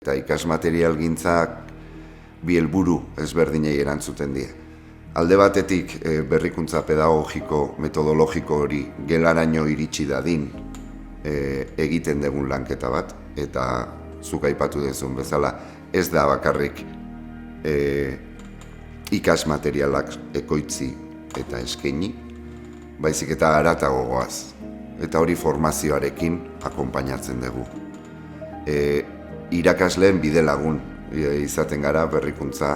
Eta ikasmaterialgintzak bi helburu ezberdinei erantzuten die. Alde batetik berrikuntza pedagogiko, metodologiko hori gelaraino iritsi dadin egiten dugun lanketa bat, eta zuk aipatu duzun bezala ez da bakarrik ikasmaterialak ekoitzi eta eskaini, baizik eta haratago goaz. Eta hori formazioarekin akonpainatzen dugu. Irakasleen bide lagun izaten gara berrikuntza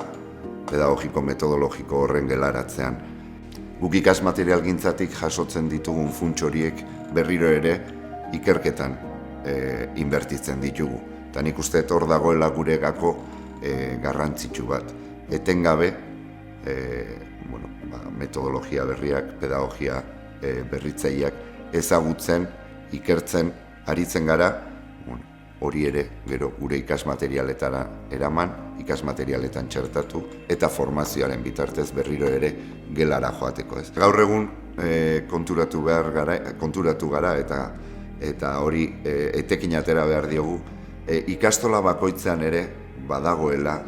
pedagogiko metodologiko horren gelaratzean. Guk ikasmaterialgintzatik jasotzen ditugun funts horiek berriro ere ikerketan inbertitzen ditugu. Eta nik uste hor dagoela guregako garrantzitsu bat. Etengabe metodologia berriak, pedagogia berritzaileak ezagutzen, ikertzen, aritzen gara, hori ere gero gure ikasmaterialetara eraman, ikasmaterialetan txertatu eta formazioaren bitartez berriro ere gelara joateko. Gaur egun konturatu gara eta hori etekin atera behar diogu. Ikastola bakoitzean ere badagoela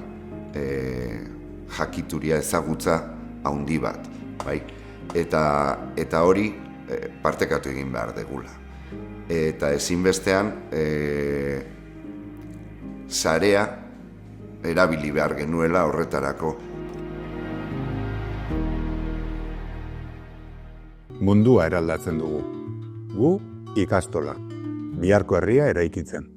jakituria ezagutza handi bat, bai? Eta hori partekatu egin behar degula. Eta ezinbestean sarea erabili behar genuela horretarako. Mundua eraldatzen dugu. Gu ikastola. Biharko herria eraikitzen.